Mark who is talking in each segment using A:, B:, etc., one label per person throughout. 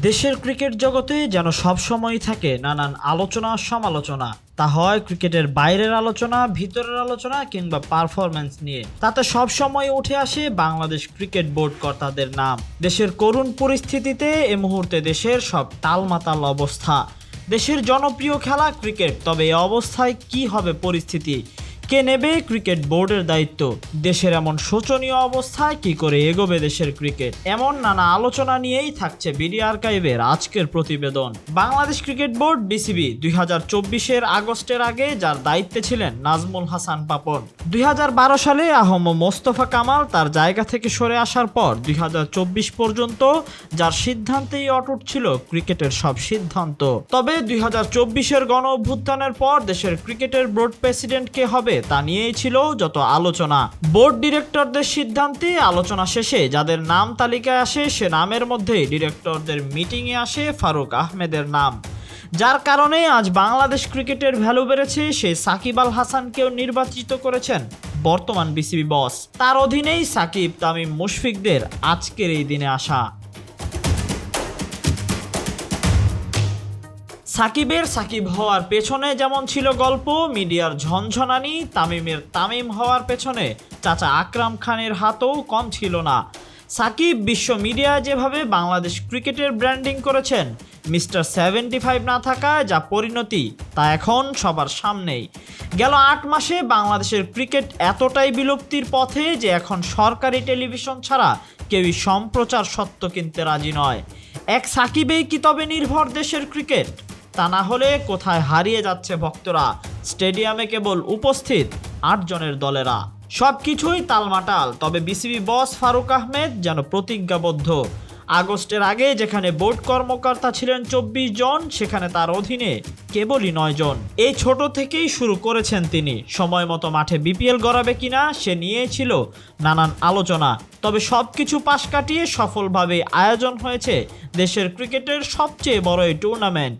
A: দেশের ক্রিকেট জগতে যেন সবসময়ই থাকে নানান আলোচনা সমালোচনা। তা হয় ক্রিকেটের বাইরের আলোচনা, ভিতরের আলোচনা কিংবা পারফরম্যান্স নিয়ে। তাতে সবসময় উঠে আসে বাংলাদেশ ক্রিকেট বোর্ড কর্তাদের নাম। দেশের করুণ পরিস্থিতিতে এ মুহূর্তে দেশের সব টালমাটাল অবস্থা। দেশের জনপ্রিয় খেলা ক্রিকেট, তবে এই অবস্থায় কি হবে পরিস্থিতি? কে নেবে ক্রিকেট বোর্ডের দায়িত্ব? দেশের এমন শোচনীয় অবস্থায় কি করে এগোবে দেশের ক্রিকেট? এমন নানা আলোচনা নিয়েই থাকছে বিডি আর্কাইভের আজকের প্রতিবেদন। বাংলাদেশ ক্রিকেট বোর্ড বিসিবি 2024-এর আগস্টের আগে যার দায়িত্বে ছিলেন নাজমুল হাসান পাপন, 2012 সালে আহম মোস্তফা কামাল তার জায়গা থেকে সরে আসার পর 2024 পর্যন্ত যার সিদ্ধান্তেই অটুট ছিল ক্রিকেটের সব সিদ্ধান্ত। তবে 2024-এর গণ অভ্যুত্থানের পর দেশের ক্রিকেটের বোর্ড প্রেসিডেন্ট কে হবে তা নিয়েই ছিল যত আলোচনা। বোর্ড ডিরেক্টরদের সিদ্ধান্তে আলোচনা শেষে যাদের নাম তালিকায় আসে সে নামের মধ্যে ডিরেক্টরদের মিটিংয়ে আসে ফারুক আহমেদের নাম, যার কারণে আজ বাংলাদেশ ক্রিকেটের ভ্যালু বেড়েছে। সেই সাকিব আল হাসানকেও নির্বাচিত করেছেন বর্তমান বিসিবি বস। তার অধীনেই সাকিব, তামিম, মুশফিকদের আজকের এই দিনে আসা। সাকিবের সাকিব হওয়ার পেছনে যেমন ছিল গল্প, মিডিয়ার ঝনঝনানি, তামিমের তামিম হওয়ার পেছনে চাচা আকরাম খানের হাতও কম ছিল না। সাকিব বিশ্ব মিডিয়ায় যেভাবে বাংলাদেশ ক্রিকেটের ব্র্যান্ডিং করেছেন, মিস্টার 75 না থাকায় যা পরিণতি তা এখন সবার সামনেই। গেল 8 মাসে বাংলাদেশের ক্রিকেট এতটাই বিলুপ্তির পথে যে এখন সরকারি টেলিভিশন ছাড়া কেউই সম্প্রচার সত্ত্ব কিনতে রাজি নয়। এক সাকিবেই কি তবে নির্ভর দেশের ক্রিকেট? তা না হলে কোথায় হারিয়ে যাচ্ছে ভক্তরা? স্টেডিয়ামে কেবল উপস্থিত 8 জনের দলেরা। সবকিছুই তালমাটাল। তবে বিসিবি বস ফারুক আহমেদ যেন প্রতিজ্ঞাবদ্ধ। আগস্টের আগে যেখানে বোর্ড কর্মকর্তা ছিলেন 24 জন, সেখানে তার অধীনে কেবলই 9 জন। এই ছোট থেকেই শুরু করেছেন তিনি। সময় মতো মাঠে বিপিএল গড়াবে কিনা সে নিয়ে ছিল নানান আলোচনা। তবে সবকিছু পাশ কাটিয়ে সফলভাবে আয়োজন হয়েছে দেশের ক্রিকেটের সবচেয়ে বড় এই টুর্নামেন্ট।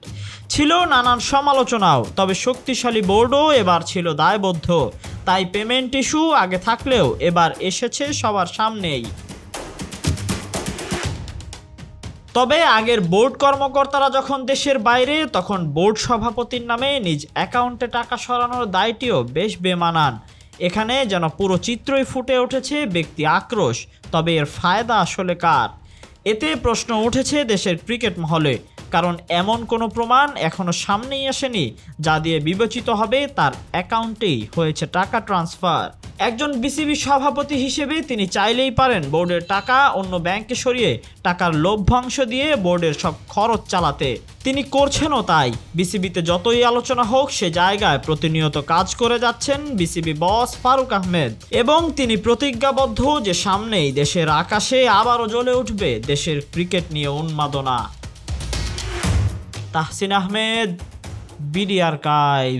A: ছিল নানান সমালোচনাও, তবে শক্তিশালী বোর্ডও এবার ছিল দায়বদ্ধ। তাই পেমেন্ট ইস্যু আগে থাকলেও এবার এসেছে সবার সামনেই। তবে আগের বোর্ড কর্মকর্তারা যখন দেশের বাইরে, তখন বোর্ড সভাপতির নামে নিজ অ্যাকাউন্টে টাকা সরানোর দায়টিও বেশ বেমানান। এখানে যেন পুরো চিত্রই ফুটে উঠেছে ব্যক্তি আক্রোশ। তবে এর ফায়দা আসলে কার? এতে প্রশ্ন উঠেছে দেশের ক্রিকেট মহলে, কারণ এমন কোনো প্রমাণ এখনো সামনেই আসেনি যা দিয়ে বিবেচিত হবে তার অ্যাকাউন্টেই হয়েছে টাকা ট্রান্সফার। একজন বিসিবি সভাপতি হিসেবে তিনি চাইলেই পারেন বোর্ডের টাকা অন্য ব্যাংকে সরিয়ে টাকার লভ্যাংশ দিয়ে বোর্ডের সব খরচ চালাতে। তিনি করছেনও তাই। বিসিবিতে যতই আলোচনা হোক, সে জায়গায় প্রতিনিয়ত কাজ করে যাচ্ছেন বিসিবি বস ফারুক আহমেদ, এবং তিনি প্রতিজ্ঞাবদ্ধ যে সামনেই দেশের আকাশে আবারও জ্বলে উঠবে দেশের ক্রিকেট নিয়ে উন্মাদনা। Tahsin Ahmed, BD archive.